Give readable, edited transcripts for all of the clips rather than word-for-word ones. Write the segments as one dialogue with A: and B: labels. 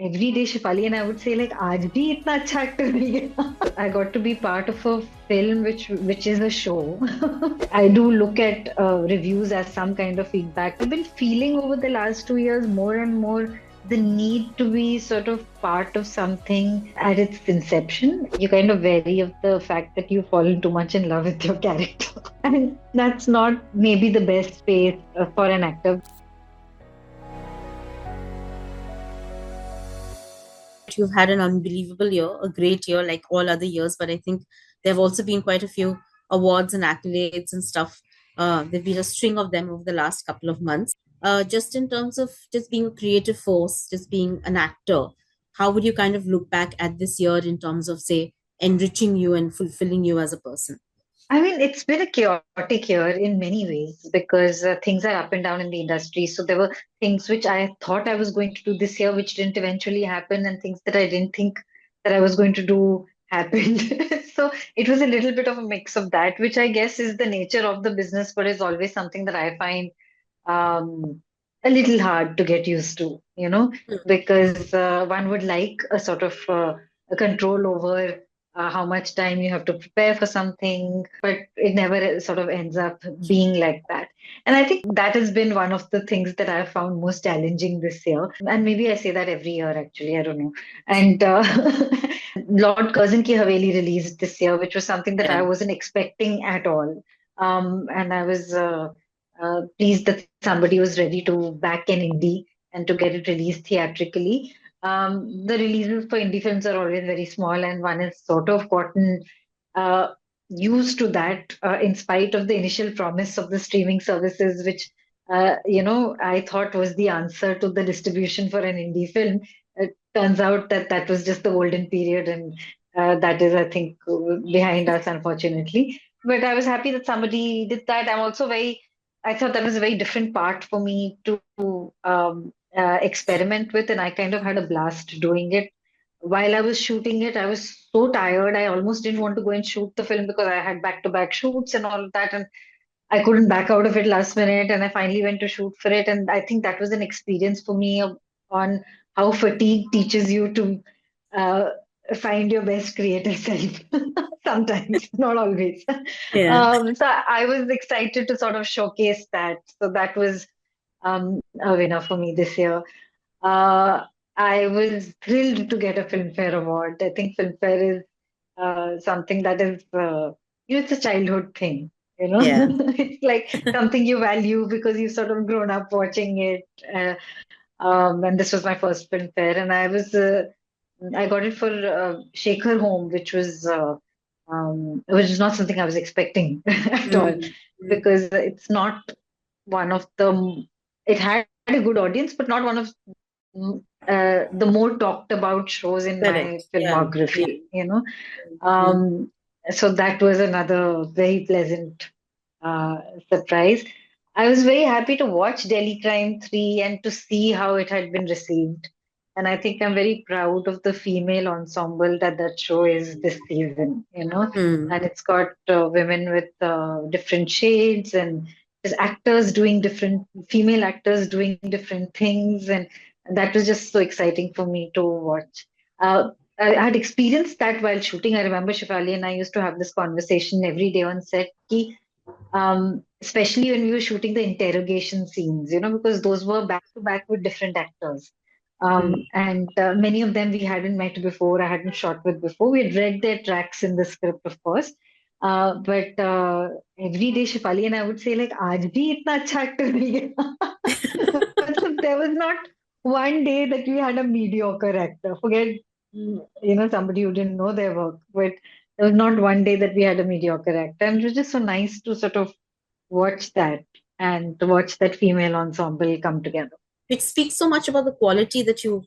A: everyday Shefali, and I would say like, आज भी इतना अच्छा actor नहीं है. I got to be part of a film which is a show. I do look at reviews as some kind of feedback. I've been feeling over the last 2 years more and more the need to be sort of part of something at its inception. You kind of vary of the fact that you've fallen too much in love with your character. And that's not maybe the best space for an actor.
B: You've had an unbelievable year, a great year like all other years, but I think there have also been quite a few awards and accolades and stuff. There've been a string of them over the last couple of months. Just in terms of just being a creative force, just being an actor, how would you kind of look back at this year in terms of, say, enriching you and fulfilling you as a person?
A: I mean, it's been a chaotic year in many ways because things are up and down in the industry. So there were things which I thought I was going to do this year, which didn't eventually happen, and things that I didn't think that I was going to do happened. So it was a little bit of a mix of that, which I guess is the nature of the business, but is always something that I find a little hard to get used to, because one would like a sort of a control over how much time you have to prepare for something, but it never sort of ends up being like that. And I think that has been one of the things that I've found most challenging this year. And maybe I say that every year, actually, I don't know. And Lord Curzon Ki Haveli released this year, which was something that I
B: Yeah.
A: wasn't expecting at all. And I was pleased that somebody was ready to back an indie and to get it released theatrically. The releases for indie films are always very small, and one has sort of gotten uh, used to that in spite of the initial promise of the streaming services, which I thought was the answer to the distribution for an indie film. It turns out that that was just the golden period, and that is, I think, behind us, unfortunately. But I was happy that somebody did that. I thought that was a very different part for me to experiment with, and I kind of had a blast doing it. While I was shooting it, I was so tired. I almost didn't want to go and shoot the film because I had back-to-back shoots and all of that, and I couldn't back out of it last minute. And I finally went to shoot for it, and I think that was an experience for me on how fatigue teaches you to uh, find your best creative self. Sometimes, not always.
B: Yeah.
A: So I was excited to sort of showcase that. So that was a winner for me this year. Uh, I was thrilled to get a Filmfare award. I think Filmfare is something that is, it's a childhood thing.
B: Yeah.
A: It's like something you value because you've sort of grown up watching it. And this was my first Filmfare, and I got it for Shekhar Home, which is not something I was expecting at all,
B: Mm.
A: because it's not one of the. It had a good audience, but not one of the more talked about shows in my
B: Correct. Yeah. Yeah.
A: filmography.
B: Mm.
A: Um, so that was another very pleasant uh, surprise. I was very happy to watch Delhi Crime 3 and to see how it had been received. And I think I'm very proud of the female ensemble that show is this season,
B: Mm.
A: and it's got women with different shades, and there's actors doing female actors doing different things. And that was just so exciting for me to watch. I had experienced that while shooting. I remember Shifali and I used to have this conversation every day on set. Especially when we were shooting the interrogation scenes, because those were back to back with different actors.
B: Mm.
A: And many of them we hadn't met before, I hadn't shot with before. We had read their tracks in the script, of course. But every day, Shifali and I would say, like, आज भी इतना अच्छा actor नहीं है. There was not one day that we had a mediocre actor. Forget, somebody who didn't know their work, but there was not one day that we had a mediocre actor. And it was just so nice to sort of watch that and to watch that female ensemble come together.
B: Which speaks so much about the quality that you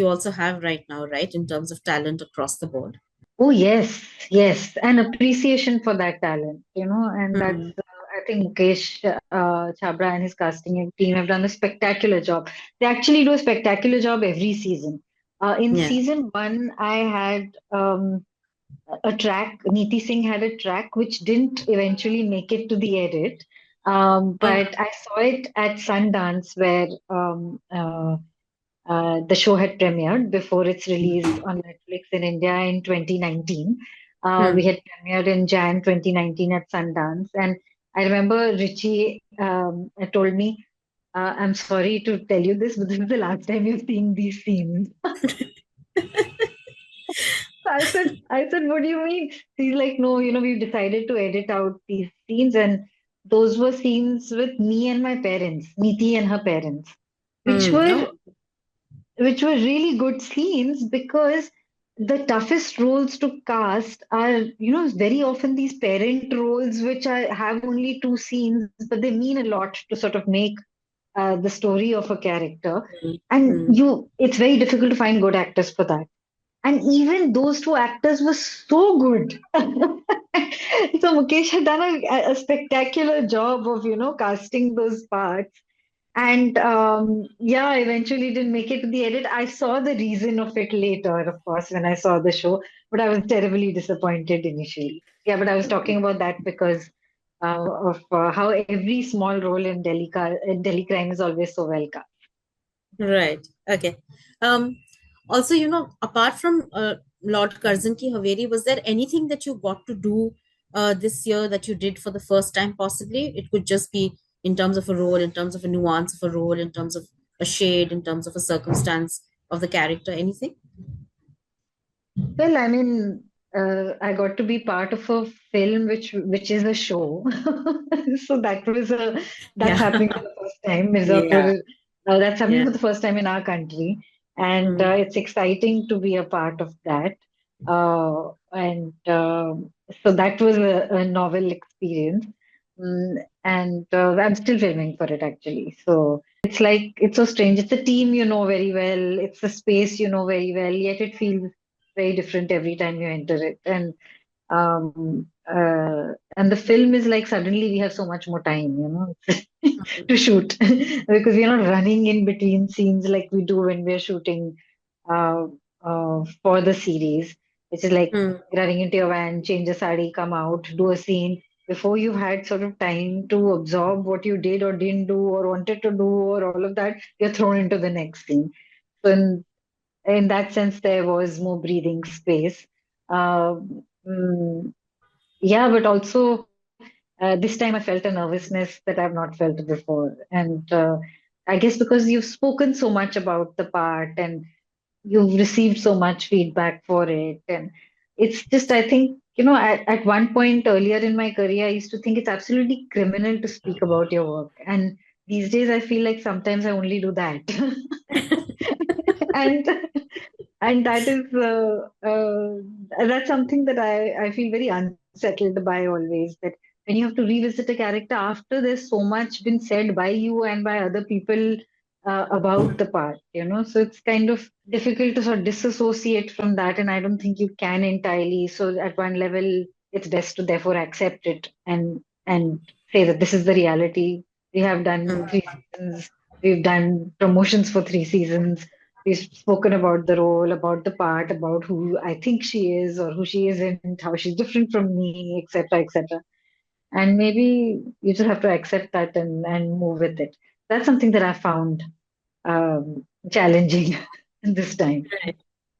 B: also have right now, right, in terms of talent across the board.
A: Oh, yes, yes. And appreciation for that talent, and that's,
B: Mm.
A: I think Mukesh Chabra and his casting team have done a spectacular job. They actually do a spectacular job every season. In
B: Yeah.
A: season one, I had a track. Neeti Singh had a track which didn't eventually make it to the edit.
B: Oh.
A: But I saw it at Sundance where The show had premiered before its release on Netflix in India in 2019. We
B: Hmm.
A: had premiered in Jan 2019 at Sundance. And I remember Richie told me, I'm sorry to tell you this, but this is the last time you've seen these scenes. I said, what do you mean? He's like, no, we've decided to edit out these scenes, and those were scenes with me and my parents, Niti and her parents, which
B: Hmm.
A: were
B: Oh.
A: which were really good scenes because the toughest roles to cast are, very often these parent roles, which have only two scenes, but they mean a lot to sort of make the story of a character.
B: Hmm.
A: And
B: Hmm.
A: it's very difficult to find good actors for that. And even those two actors were so good. So Mukesh had done a spectacular job of, casting those parts. And yeah, I eventually didn't make it to the edit. I saw the reason of it later, of course, when I saw the show, but I was terribly disappointed initially. Yeah, but I was talking about that because of how every small role in Delhi crime is always so well cast.
B: Right. Okay. Um, Also, apart from Lord Curzon Ki Haveri, was there anything that you got to do this year that you did for the first time, possibly? It could just be in terms of a role, in terms of a nuance of a role, in terms of a shade, in terms of a circumstance of the character, anything?
A: Well, I mean, I got to be part of a film which is a show, so that's
B: Yeah.
A: happening for the first time.
B: Yeah.
A: Mirzapur, that's happening
B: Yeah.
A: for the first time in our country, and
B: Mm,
A: it's exciting to be a part of that. And So that was a novel experience, and I'm still filming for it actually. So it's like it's so strange. It's a team you know very well. It's a space you know very well, yet it feels very different every time you enter it. And the film is like suddenly we have so much more time, to shoot because we're not running in between scenes like we do when we're shooting uh, for the series, which is like
B: mm,
A: running into your van, change a sari, come out, do a scene. Before you've had sort of time to absorb what you did or didn't do or wanted to do or all of that, you're thrown into the next scene. So in that sense, there was more breathing space. Uh, mm, yeah, but also this time I felt a nervousness that I've not felt before. And I guess because you've spoken so much about the part and you've received so much feedback for it. And it's just, I think, at one point earlier in my career, I used to think it's absolutely criminal to speak about your work. And these days, I feel like sometimes I only do that. and and that's something that I feel very unsettled by always, that when you have to revisit a character after there's so much been said by you and by other people about the part, so it's kind of difficult to sort of disassociate from that, and I don't think you can entirely. So at one level it's best to therefore accept it and say that this is the reality. We have done
B: mm,
A: 3 seasons, we've done promotions for 3 seasons. We've spoken about the role, about the part, about who I think she is or who she isn't, how she's different from me, etc., etc. And maybe you just have to accept that and move with it. That's something that I found challenging this time.
B: right.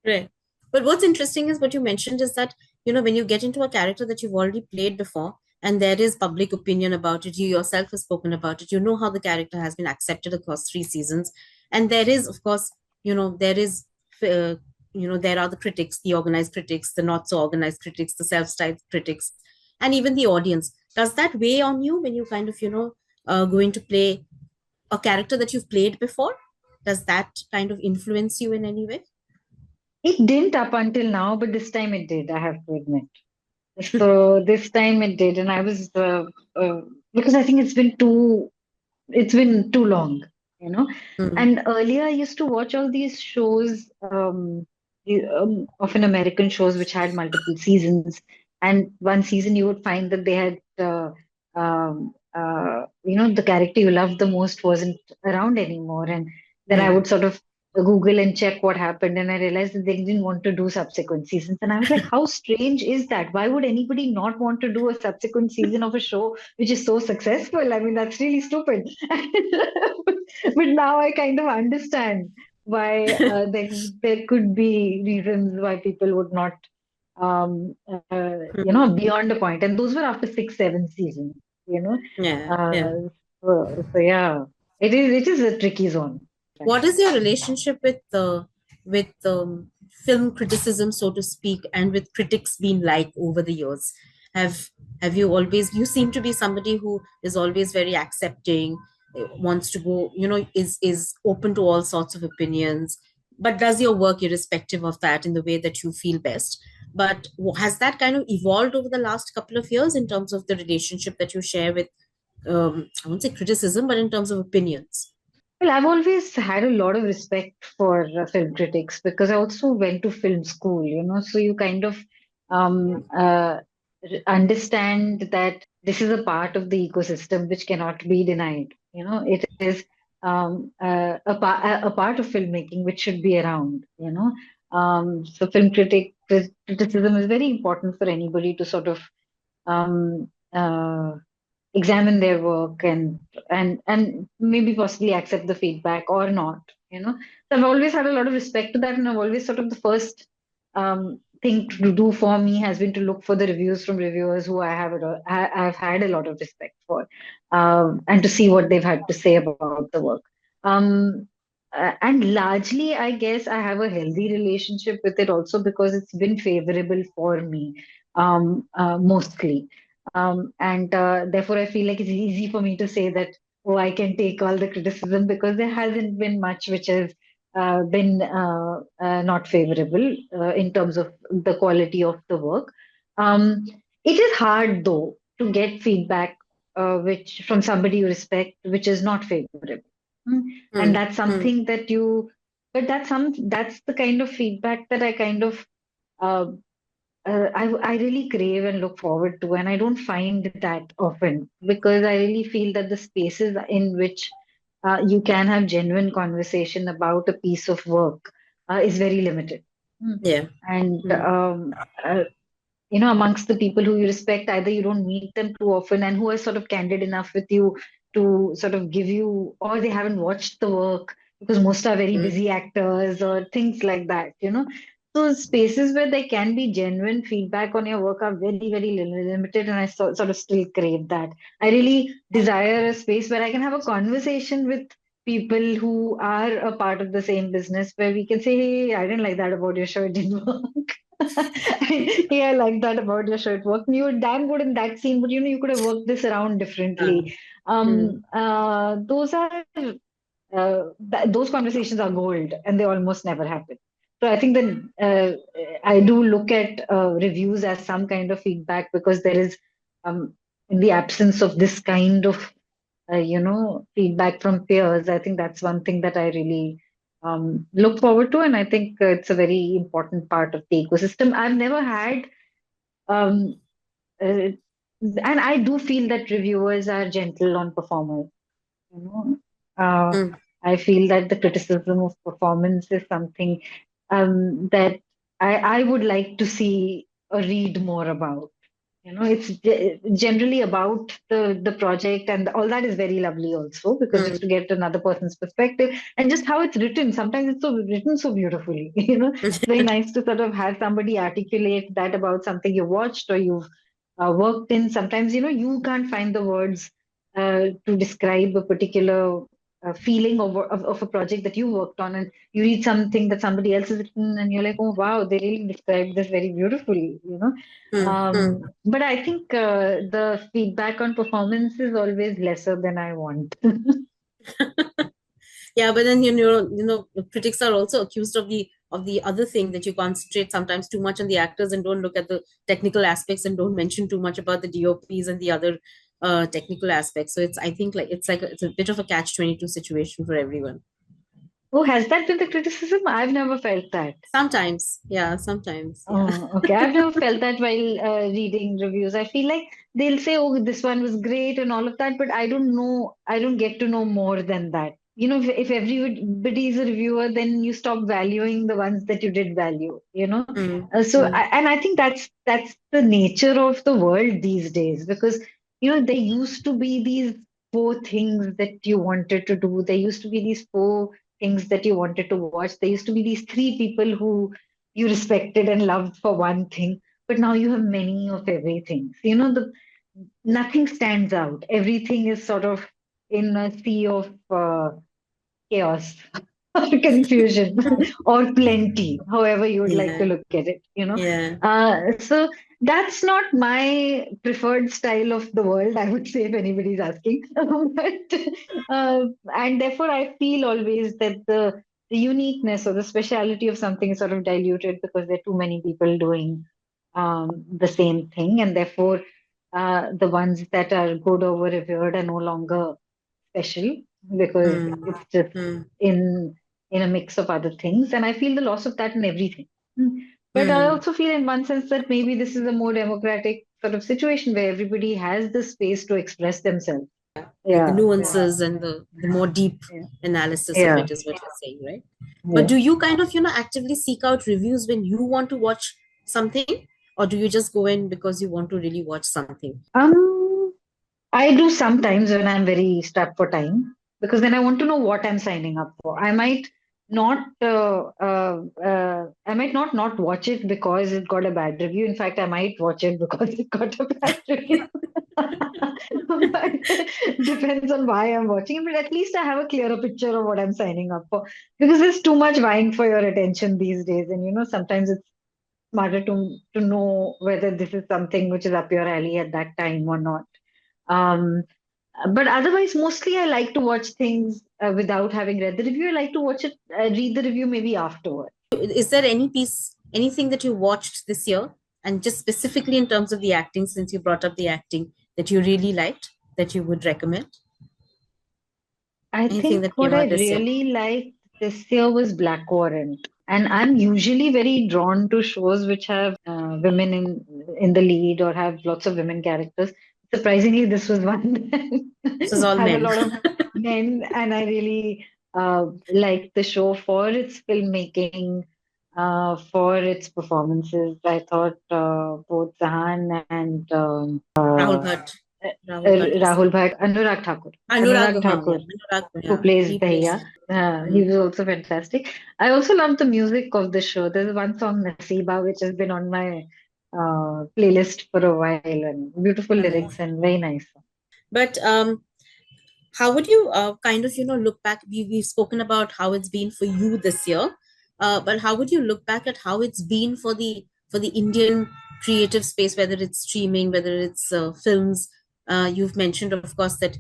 B: Right. But what's interesting is what you mentioned is that, when you get into a character that you've already played before and there is public opinion about it, you yourself have spoken about it, you know how the character has been accepted across 3 seasons. And there is, of course, there is, uh, there are the critics, the organized critics, the not so organized critics, the self styled critics, and even the audience. Does that weigh on you when you kind of, going to play a character that you've played before? Does that kind of influence you in any way?
A: It didn't up until now, but this time it did, I have to admit. So this time it did, and I was because I think it's been too long, you know.
B: Mm,
A: And earlier, I used to watch all these shows, often American shows, which had multiple seasons. And one season, you would find that they had, the character you loved the most wasn't around anymore. And then I
B: mm.
A: would sort of Google and check what happened, and I realized that they didn't want to do subsequent seasons. And I was like, how strange is that? Why would anybody not want to do a subsequent season of a show which is so successful? I mean, that's really stupid. But now I kind of understand. why there could be reasons why people would not, beyond a point. And those were after 6, 7 seasons, you know.
B: Yeah, yeah.
A: So yeah, it is a tricky zone,
B: What is
A: frankly.
B: your relationship with film criticism, so to speak, and with critics been like over the years? Have have you always, you seem to be somebody who is always very accepting, wants to go, is open to all sorts of opinions, but does your work irrespective of that in the way that you feel best. But has that kind of evolved over the last couple of years in terms of the relationship that you share with, I won't say criticism, but in terms of opinions?
A: Well, I've always had a lot of respect for film critics because I also went to film school, so you kind of um, uh, understand that this is a part of the ecosystem which cannot be denied. It is a part of filmmaking which should be around. So criticism is very important for anybody to sort of um, uh, examine their work and maybe possibly accept the feedback or not. So I've always had a lot of respect to that, and I've always sort of the first thing to do for me has been to look for the reviews from reviewers who I've had a lot of respect for, and to see what they've had to say about the work. um and largely, I guess I have a healthy relationship with it also because it's been favorable for me, mostly. And therefore, I feel like it's easy for me to say that, oh, I can take all the criticism because there hasn't been much which has been not favorable in terms of the quality of the work. Um, it is hard, though, to get feedback which from somebody you respect, which is not favorable. Mm. And
B: Hmm.
A: that's
B: Hmm.
A: something but that's the kind of feedback that I kind of uh, I really crave and look forward to, and I don't find that often because I really feel that the spaces in which you can have genuine conversation about a piece of work is very limited. Hmm.
B: Yeah.
A: And
B: Hmm.
A: amongst the people who you respect, either you don't meet them too often and who are sort of candid enough with you to sort of give you, or they haven't watched the work because most are very
B: Hmm.
A: busy actors or things like that. So spaces where there can be genuine feedback on your work are very, very limited, and I sort of still crave that. I really desire a space where I can have a conversation with people who are a part of the same business, where we can say, "Hey, I didn't like that about your show; it didn't work." Yeah, I like that about your shirt work. You were damn good in that scene, but you could have worked this around
B: Ah.
A: differently.
B: Hmm.
A: Those conversations are gold, and they almost never happen. So I think that I do look at reviews as some kind of feedback because there is, in the absence of this kind of feedback from peers. I think that's one thing that I really look forward to, and I think it's a very important part of the ecosystem. I've never had, um, and I do feel that reviewers are gentle on performers. You know, uh,
B: Hmm.
A: I feel that the criticism of performance is something that I would like to see or read more about. It's generally about the project, and all that is very lovely also because it's
B: Hmm.
A: to get another person's perspective and just how it's written. Sometimes it's so written so beautifully. It's very nice to sort of have somebody articulate that about something you watched or you've worked in. Sometimes you can't find the words to describe a particular feeling of a project that you worked on, and you read something that somebody else has written, and you're like, oh wow, they really described this very beautifully.
B: Hmm. Hmm.
A: But I think the feedback on performance is always lesser than I want.
B: Yeah, but then critics are also accused of the other thing, that you concentrate sometimes too much on the actors and don't look at the technical aspects and don't mention too much about the DOPs and the other technical aspects. So it's, I think, like it's a bit of a catch-22 situation for everyone.
A: Oh, has that been the criticism? I've never felt that.
B: Sometimes, yeah, sometimes, yeah.
A: Oh, okay. I've never felt that while reading reviews. I feel like they'll say, "Oh, this one was great" and all of that, but I don't know. I don't get to know more than that. If everybody is a reviewer, then you stop valuing the ones that you did value.
B: Hmm. Hmm.
A: And I think that's the nature of the world these days because there used to be these four things that you wanted to do. There used to be these four things that you wanted to watch. There used to be these three people who you respected and loved for one thing, but now you have many of everything. So, the nothing stands out. Everything is sort of in a sea of chaos or confusion or plenty, however you would like to
B: Yeah.
A: look at it.
B: Yeah.
A: So that's not my preferred style of the world, I would say, if anybody's asking. But and therefore, I feel always that the uniqueness or the speciality of something is sort of diluted because there are too many people doing the same thing, and therefore, the ones that are good or revered are no longer special because
B: Hmm.
A: it's just
B: Hmm.
A: in in a mix of other things, and I feel the loss of that in everything. Mm. But I
B: Hmm.
A: also feel in one sense that maybe this is a more democratic sort of situation where everybody has the space to express themselves.
B: Like the
A: Yeah,
B: nuances and the more deep
A: yeah,
B: analysis of
A: yeah,
B: it is what you're saying, right? But
A: yeah.
B: do you kind of, actively seek out reviews when you want to watch something, or do you just go in because you want to really watch something?
A: um I do sometimes when I'm very strapped for time, because then I want to know what I'm signing up for. I might not watch it because it got a bad review. In fact, I might watch it because it got a bad review. But depends on why I'm watching it. But at least I have a clearer picture of what I'm signing up for, because there's too much vying for your attention these days, and sometimes it's smarter to know whether this is something which is up your alley at that time or not. Um, but otherwise, mostly I like to watch things without having read the review. I like to read the review maybe afterward.
B: Is there anything that you watched this year, and just specifically in terms of the acting, since you brought up the acting, that you really liked, that you would recommend?
A: I
B: Anything
A: think
B: that
A: what
B: came
A: I
B: out this year?
A: really liked this year was Black Warrant. And I'm usually very drawn to shows which have women in the lead or have lots of women characters. Surprisingly, this was one
B: This was
A: that
B: all
A: had a
B: men.
A: lot of men, and I really liked the show for its filmmaking, for its performances. I thought both Zahan and
B: Rahul Bhatt. Rahul Bhatt was
A: Rahul Bhatt,
B: Anurag.
A: Anurag
B: Yeah,
A: Thakur,
B: Anurag.
A: who
B: Yeah,
A: plays
B: he plays.
A: Dahiya. He
B: Mm.
A: was also fantastic. I also love the music of the show. There's one song, Nasiba, which has been on my playlist for a while, and beautiful lyrics and very nice.
B: But how would you kind of look back? We've spoken about how it's been for you this year, but how would you look back at how it's been for the Indian creative space, whether it's streaming, whether it's films? You've mentioned, of course, that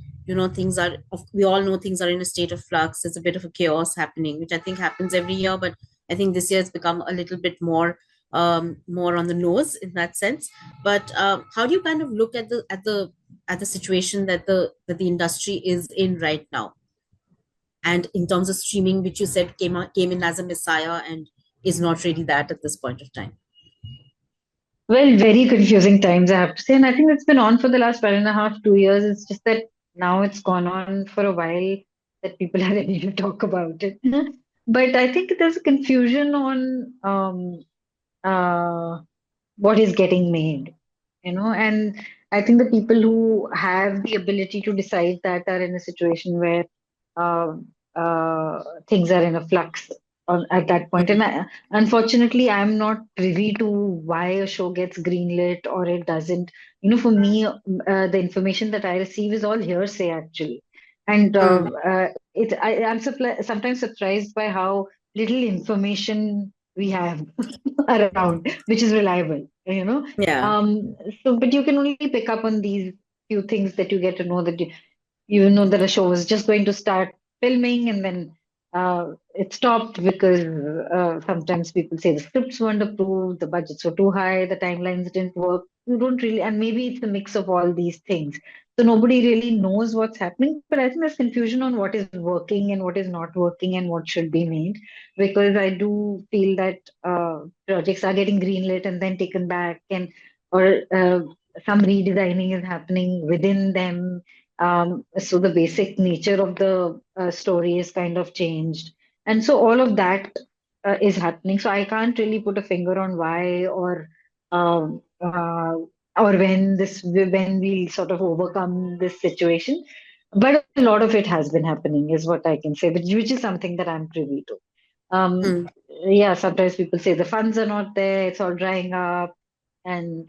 B: things are. We all know things are in a state of flux. There's a bit of a chaos happening, which I think happens every year, but I think this year it's become a little bit more on the nose in that sense. But how do you kind of look at the situation that the industry is in right now, and in terms of streaming, which you said came in as a messiah and is not really that at this point of time?
A: Well, very confusing times, I have to say. And I think it's been on for the last 1.5, 2 years. It's just that now it's gone on for a while that people are ready to talk about it. But I think there's a confusion on uh, what is getting made. And I think the people who have the ability to decide that are in a situation where uh, things are in a flux at that point. And unfortunately, I'm not privy to why a show gets greenlit or it doesn't. For me, the information that I receive is all hearsay, actually. And
B: Mm.
A: I'm sometimes surprised by how little information we have around, which is reliable.
B: Yeah.
A: Um, but you can only pick up on these few things that you get to know, that you know that a show was just going to start filming, and then it stopped because sometimes people say the scripts weren't approved, the budgets were too high, the timelines didn't work. You don't really, and maybe it's a mix of all these things. So nobody really knows what's happening. But I think there's confusion on what is working and what is not working and what should be made. Because I do feel that projects are getting greenlit and then taken back, and or some redesigning is happening within them, so the basic nature of the story is kind of changed. And so all of that is happening. So I can't really put a finger on why um, uh, or when we'll sort of overcome this situation. but a lot of it has been happening, is what I can say, which is something that I'm privy to. Um,
B: Mm,
A: yeah, sometimes people say the funds are not there, it's all drying up, and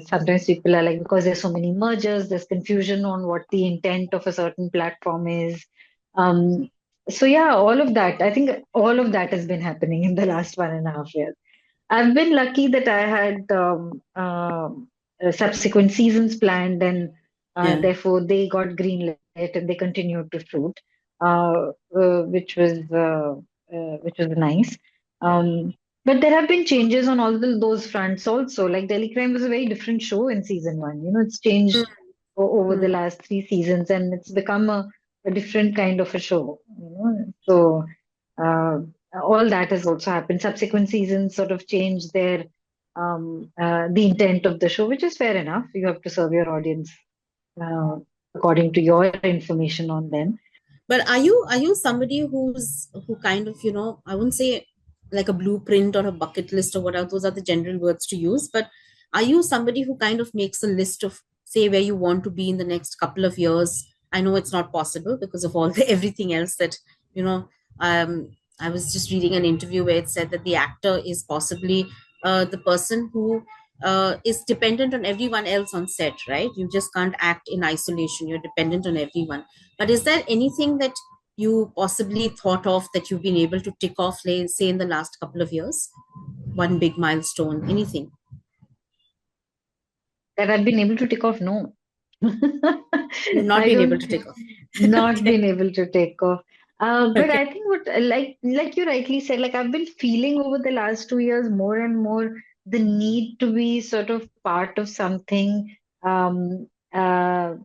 A: sometimes people are like, because there's so many mergers, there's confusion on what the intent of a certain platform is. Um, so yeah, all of that. I think all of that has been happening in the last 1.5 years. I've been lucky that I had subsequent seasons planned, and
B: yeah.
A: therefore they got greenlit and they continued to shoot, which was nice. Um, but there have been changes on all those fronts also. Like Delhi Crime was a very different show in season one. It's
B: Mm,
A: changed over the
B: mm.
A: last three seasons, and it's become a different kind of a show. So. Uh, all that has also happened. Subsequent seasons sort of change the intent of the show, which is fair enough. You have to serve your audience uh, according to your information on them.
B: But are you somebody who kind of, I wouldn't say like a blueprint or a bucket list or whatever, those are the general words to use, but are you somebody who kind of makes a list of, say, where you want to be in the next couple of years? I know it's not possible because of all the everything else that, you know, I was just reading an interview where it said that the actor is possibly the person who is dependent on everyone else on set, right? You just can't act in isolation. You're dependent on everyone. But is there anything that you possibly thought of that you've been able to tick off, say, in the last couple of years? One big milestone, anything?
A: That I've been able to tick off, no.
B: You've not
A: I
B: been able
A: don't
B: to tick off.
A: not
B: Okay.
A: been able to take off. But
B: Okay.
A: I think what like you rightly said, like I've been feeling over the last 2 years more and more the need to be sort of part of something um, uh,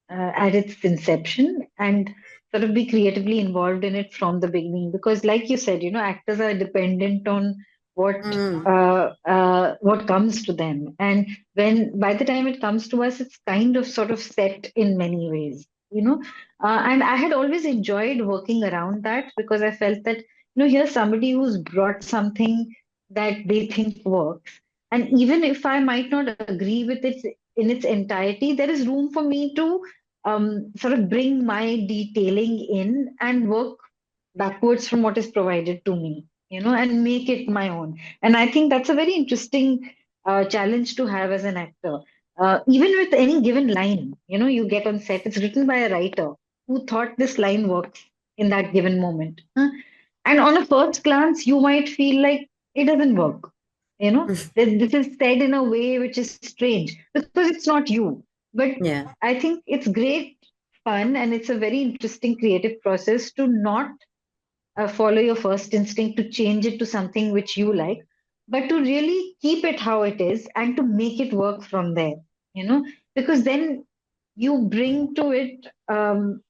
A: at its inception and sort of be creatively involved in it from the beginning. Because, like you said, actors are dependent on
B: Mm,
A: what comes to them, and when by the time it comes to us, it's kind of sort of set in many ways. And I had always enjoyed working around that because I felt that here's somebody who's brought something that they think works, and even if I might not agree with it in its entirety, there is room for me to sort of bring my detailing in and work backwards from what is provided to me, and make it my own. And I think that's a very interesting challenge to have as an actor. Even with any given line, you get on set, it's written by a writer who thought this line works in that given moment. Huh? And on a first glance, you might feel like it doesn't work. This is said in a way which is strange because it's not you. But
B: yeah.
A: I think it's great fun and it's a very interesting creative process to not follow your first instinct to change it to something which you like, but to really keep it how it is and to make it work from there, because then you bring to it,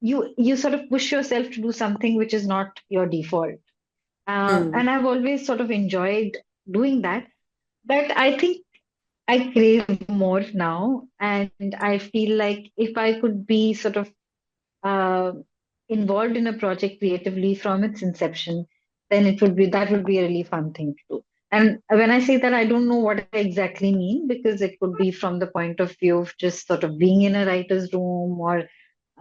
A: you sort of push yourself to do something which is not your default.
B: Mm,
A: And I've always sort of enjoyed doing that, but I think I crave more now, and I feel like if I could be sort of uh, involved in a project creatively from its inception, then that would be a really fun thing to do. And when I say that, I don't know what I exactly mean because it could be from the point of view of just sort of being in a writer's room or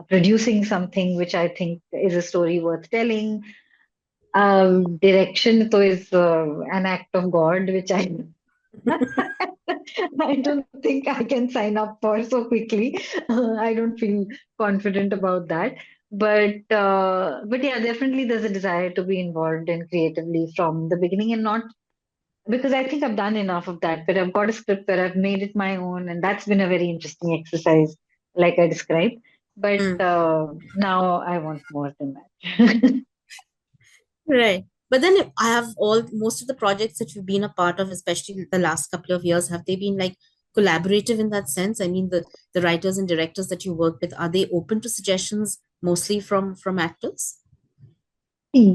A: producing something which I think is a story worth telling. Direction though is an act of God, which I I don't think I can sign up for so quickly. I don't feel confident about that. But yeah, definitely there's a desire to be involved in creatively from the beginning and not because I think I've done enough of that. But I've got a script where I've made it my own, and that's been a very interesting exercise, like I described. But
B: mm.
A: now I want more than that.
B: Right. But then I have most of the projects that you've been a part of, especially the last couple of years, have they been like collaborative in that sense? I mean, the writers and directors that you work with, are they open to suggestions mostly from actors?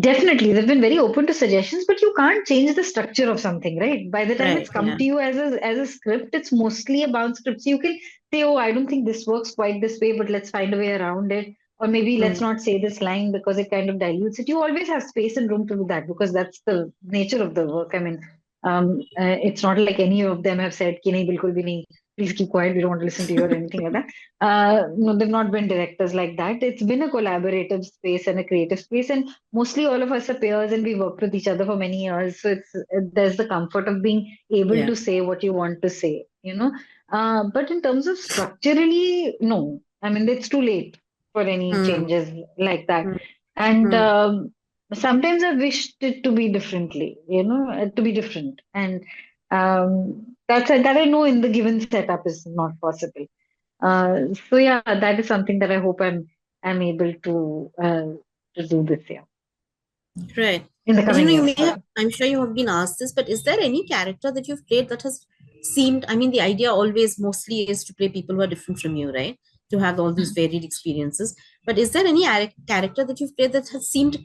A: Definitely, they've been very open to suggestions, but you can't change the structure of something, right? By the time it's
B: Right.
A: come
B: Yeah.
A: to you as a script, it's mostly about scripts. You can say, "Oh, I don't think this works quite this way, but let's find a way around it." Or maybe let's
B: Mm,
A: not say this line because it kind of dilutes it. You always have space and room to do that because that's the nature of the work. I mean, it's not like any of them have said, "कि नहीं बिल्कुल भी नहीं." please keep quiet, we don't want to listen to you or anything like that. No, they've not been directors like that. It's been a collaborative space and a creative space, and mostly all of us are peers and we worked with each other for many years. So there's the comfort of being able
B: Yeah.
A: to say what you want to say, you know. But in terms of structurally, no. I mean, it's too late for any
B: Hmm.
A: changes like that.
B: Hmm.
A: And
B: Hmm.
A: sometimes I wished it to be differently, to be different. And that I know in the given setup is not possible. So yeah, that is something that I hope I'm able to do this year,
B: Right.
A: in the
B: But you
A: coming
B: know, you
A: year.
B: may have,
A: Sorry.
B: I'm sure you have been asked this, but is there any character that you've played that has seemed, I mean, the idea always mostly is to play people who are different from you, right? To have all these varied experiences. But is there any character that you've played that has seemed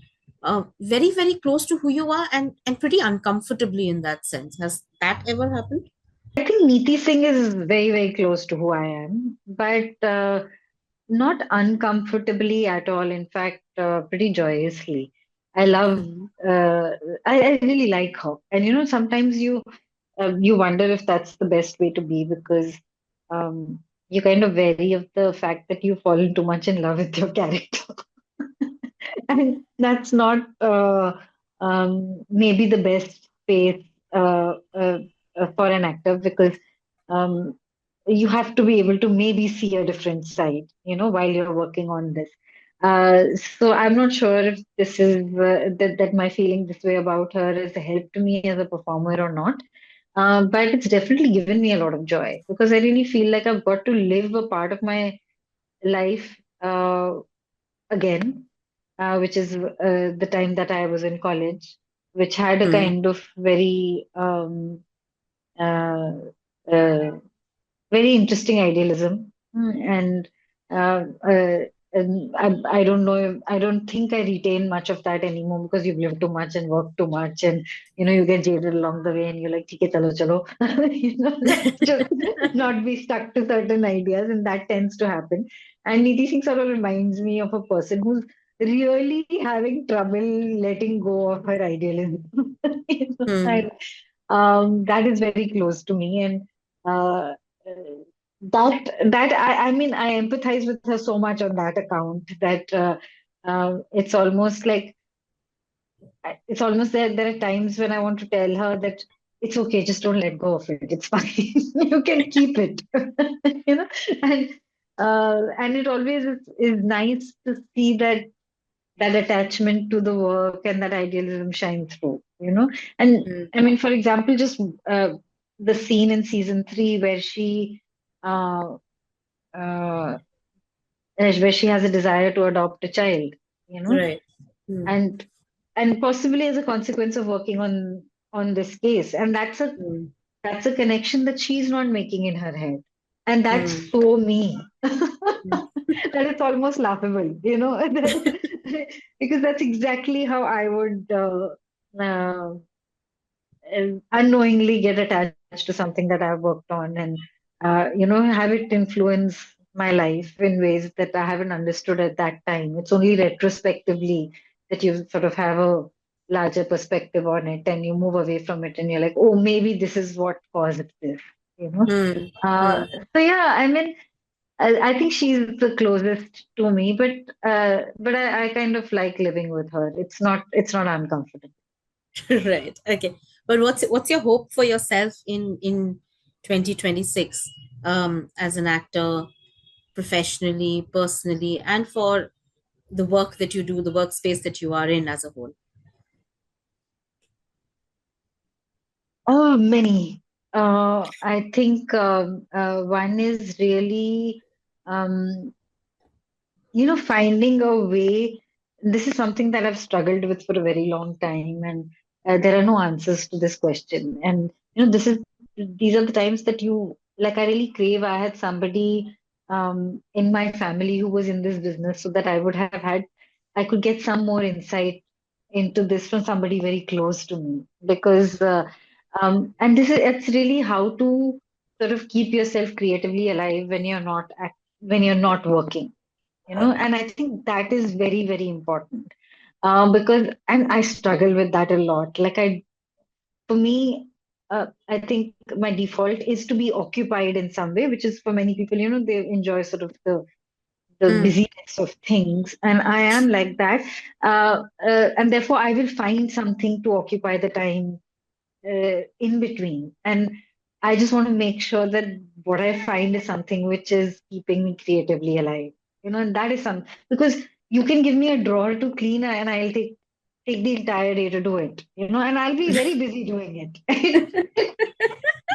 B: very, very close to who you are and pretty uncomfortably in that sense? Has that ever happened?
A: I think Neeti Singh is very, very close to who I am, but not uncomfortably at all. In fact, pretty joyously. I love, uh, I really like her. And sometimes you wonder if that's the best way to be because you kind of vary of the fact that you've fallen too much in love with your character. And that's not maybe the best space for an actor because um, you have to be able to maybe see a different side, while you're working on this. So I'm not sure if this is that my feeling this way about her has helped me as a performer or not. But it's definitely given me a lot of joy because I really feel like I've got to live a part of my life again, which is the time that I was in college, which had a
B: Hmm.
A: kind of uh, uh, very interesting idealism. And I don't know I don't think I retain much of that anymore because you've lived too much and worked too much and you get jaded along the way and you're like "ठीक है, chalo chalo." Let's just not be stuck to certain ideas, and that tends to happen. And Niti Singh sort of reminds me of a person who's really having trouble letting go of her idealism.
B: Hmm.
A: And that is very close to me. And uh, that I mean I empathize with her so much on that account that it's almost like it's almost there are times when I want to tell her that it's okay, just don't let go of it, it's fine. You can keep it. you know and and it always is nice to see that attachment to the work and that idealism shine through. And
B: Hmm.
A: I mean, for example, just the scene in season 3 uh, uh, where she has a desire to adopt a child, you know,
B: Right. Hmm.
A: and possibly as a consequence of working on this case, and
B: Hmm.
A: that's a connection that she's not making in her head, and that's
B: Hmm.
A: so me.
B: Hmm.
A: That it's almost laughable, because that's exactly how I would unknowingly get attached to something that I've worked on and have it influence my life in ways that I haven't understood at that time. It's only retrospectively that you sort of have a larger perspective on it and you move away from it and you're like, oh, maybe this is what caused this, you know.
B: Hmm.
A: Uh,
B: Hmm.
A: so yeah, I mean, I think she's the closest to me, but I kind of like living with her. It's not uncomfortable.
B: Right. Okay. But what's your hope for yourself in 2026 as an actor, professionally, personally, and for the work that you do, the workspace that you are in as a whole?
A: Oh, many. I think one is really, um, finding a way. This is something that I've struggled with for a very long time, and there are no answers to this question. And these are the times that like. I really crave. I had somebody in my family who was in this business, so that I could get some more insight into this from somebody very close to me, because and it's really how to sort of keep yourself creatively alive when when you're not working, and I think that is very, very important. Because and I struggle with that a lot. For me, I think my default is to be occupied in some way, which is for many people, they enjoy sort of the
B: Mm.
A: busyness of things, and I am like that. And therefore, I will find something to occupy the time in between. And I just want to make sure that what I find is something which is keeping me creatively alive. And that is some because you can give me a drawer to clean and I'll take the entire day to do it. And I'll be very busy doing it.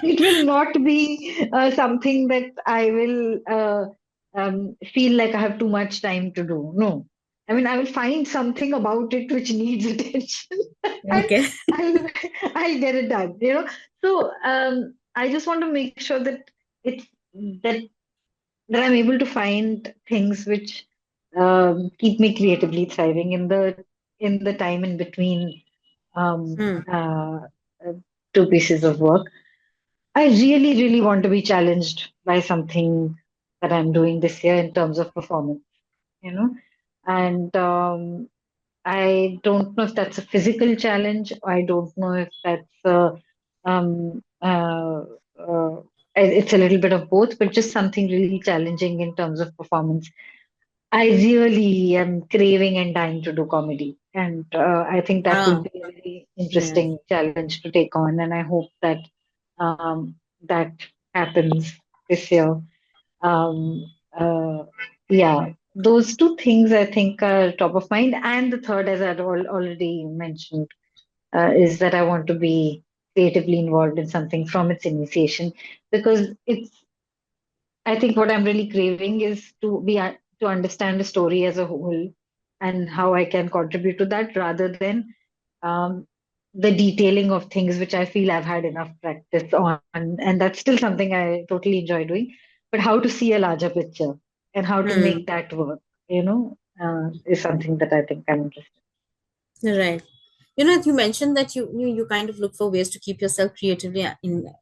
A: It will not be something that I will feel like I have too much time to do. No. I mean, I will find something about it which needs attention and
B: Okay.
A: I'll, I'll get it done. So I just want to make sure that it's that that I'm able to find things which keep me creatively thriving in the time in between um,
B: Mm.
A: uh, uh, two pieces of work. I really, really want to be challenged by something that I'm doing this year in terms of performance, you know. And I don't know if that's a physical challenge. I don't know if that's um, uh, uh, it's a little bit of both, but just something really challenging in terms of performance. I really am craving and dying to do comedy. And I think that will
B: Wow.
A: be a very
B: Yeah.
A: interesting challenge to take on. And I hope that happens this year. Um, uh, yeah, those two things I think are top of mind. And the third, as I'd already mentioned, is that I want to be creatively involved in something from its initiation because I think what I'm really craving is to understand the story as a whole and how I can contribute to that rather than um, the detailing of things which I feel I've had enough practice on. And that's still something I totally enjoy doing. But how to see a larger picture and how to
B: Mm.
A: make that work, is something that I think I'm interested
B: Right. As you mentioned that you kind of look for ways to keep yourself creatively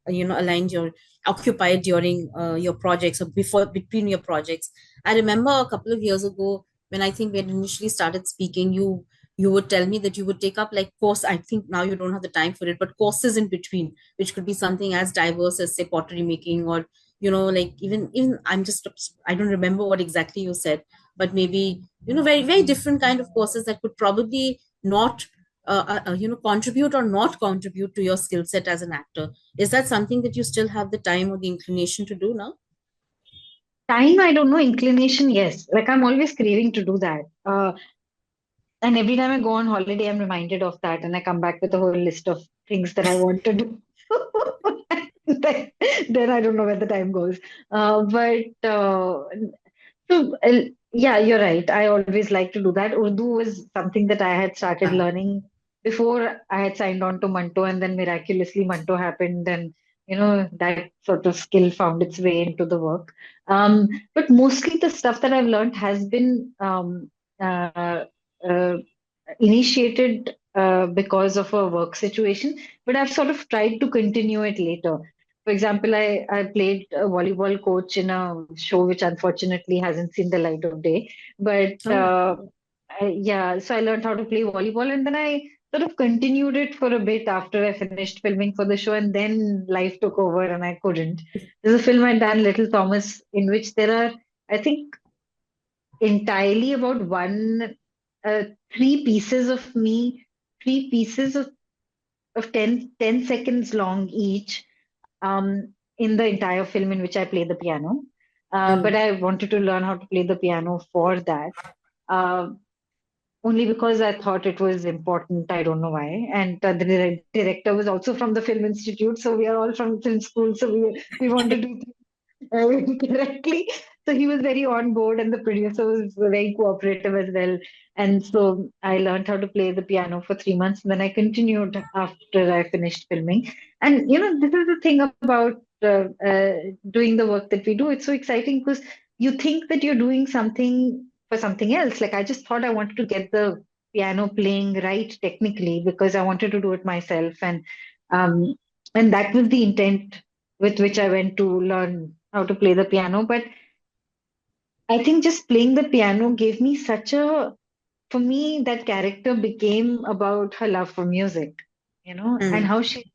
B: aligned, your occupied during your projects or before between your projects. I remember a couple of years ago when I think we had initially started speaking, you would tell me that you would take up like course. I think now you don't have the time for it, but courses in between, which could be something as diverse as say pottery making or like even I don't remember what exactly you said, but maybe very very different kind of courses that could probably not contribute or not contribute to your skill set as an actor. Is that something that you still have the time or the inclination to do now?
A: time. I don't know, inclination, yes. Like I'm always craving to do that. And every time I go on holiday, I'm reminded of that, and I come back with a whole list of things that I want to do. then, then I don't know where the time goes. But yeah, you're right. I always like to do that. Urdu was something that I had started learning before I had signed on to Manto, and then miraculously Manto happened, and that sort of skill found its way into the work. But mostly the stuff that I've learned has been uh, uh, initiated because of a work situation, but I've sort of tried to continue it later. For example, I played a volleyball coach in a show which unfortunately hasn't seen the light of day. But
B: Oh.
A: yeah, so I learned how to play volleyball and then I sort of continued it for a bit after I finished filming for the show, and then life took over and I couldn't. There's a film I'd done, Little Thomas, in which there are, I think, entirely about uh, three pieces of 10 seconds long each in the entire film in which I play the piano. But
B: Mm.
A: I wanted to learn how to play the piano for that. Uh, Only because I thought it was important. I don't know why. And the director was also from the Film Institute, so we are all from film school. So we wanted to correctly. So he was very on board, and the producer was very cooperative as well. And so I learned how to play the piano for 3 months, and then I continued after I finished filming. And this is the thing about doing the work that we do. It's so exciting because you think that you're doing something for something else. Like I just thought I wanted to get the piano playing right technically because I wanted to do it myself, um, and that was the intent with which I went to learn how to play the piano. But I think just playing the piano gave me for me, that character became about her love for music, and
B: Mm.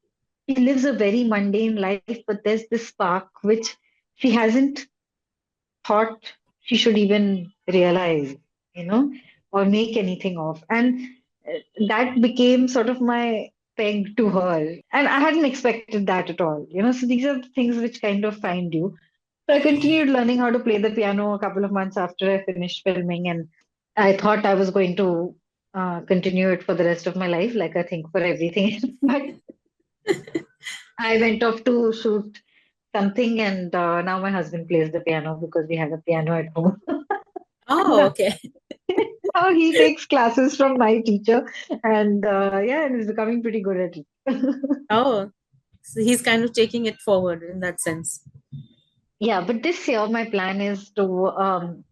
A: she lives a very mundane life, but there's this spark which she hasn't thought she should even realize, you know, or make anything of. And that became sort of my peg to her. And I hadn't expected that at all, you know. So these are the things which kind of find you. So I continued learning how to play the piano a couple of months after I finished filming, and I thought I was going to continue it for the rest of my life, like I think for everything else. But I went off to shoot something, and now my husband plays the piano because we have a piano at home. And
B: Oh, okay.
A: now he takes classes from my teacher, and yeah, and he's becoming pretty good at it.
B: Oh, so he's kind of taking it forward in that sense.
A: Yeah, but this year my plan is to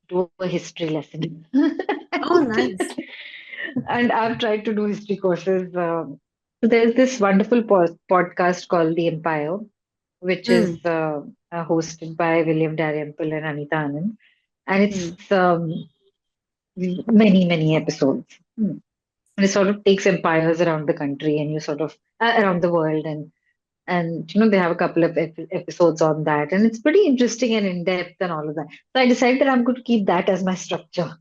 A: do a history lesson.
B: Oh, nice.
A: And I've tried to do history courses. So there's this wonderful podcast called The Empire, which is
B: Mm,
A: hosted by William Dalrymple and Anita Anand. And it's
B: mm,
A: many, many episodes. And it sort of takes empires around the country and you sort of around the world, and you know they have a couple of episodes on that, and it's pretty interesting and in depth and all of that. So I decided that I'm going to keep that as my structure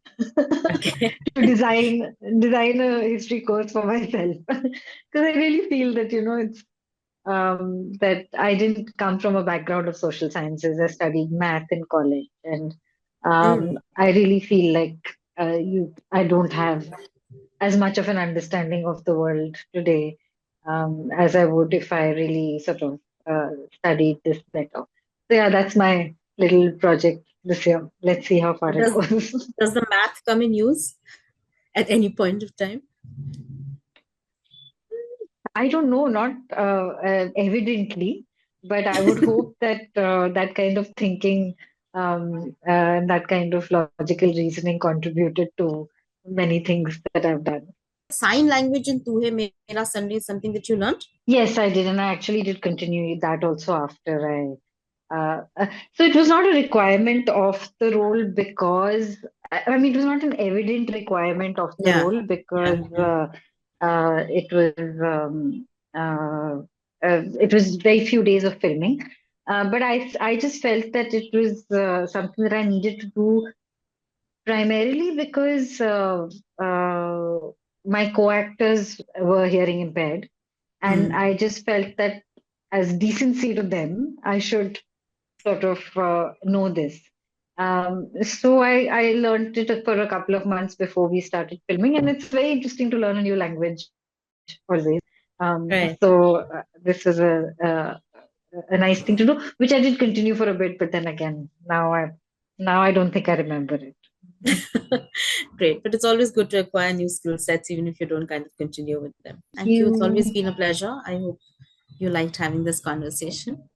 B: okay.
A: to design a history course for myself because I really feel that you know it's that I didn't come from a background of social sciences. I studied math in college, and
B: Mm,
A: I really feel like I don't have as much of an understanding of the world today as I would if I really sort of studied this better. So yeah, that's my little project this year. Let's see how far it
B: does
A: goes.
B: does the math come in use at any point of time?
A: I don't know, not evidently, but I would hope that that kind of thinking and that kind of logical reasoning contributed to many things that I've done.
B: Sign language in Tu Hai Mera Sunday is something that you learned?
A: Yes, I did, and I actually did continue that also after so it was not a requirement of the role because I mean it was not an evident requirement of the
B: Yeah,
A: role
B: yeah.
A: because it was it was very few days of filming, but I just felt that it was something that I needed to do primarily because my co-actors were hearing impaired, and
B: Mm.
A: I just felt that as decency to them, I should sort of know this. So I learned it for a couple of months before we started filming, and it's very interesting to learn a new language always.
B: Right.
A: So this was a nice thing to do, which I did continue for a bit, but then again, now I don't think I remember it.
B: Great. But it's always good to acquire new skill sets, even if you don't kind of continue with them. Thank you. It's always
A: You
B: been a pleasure. I hope you liked having this conversation.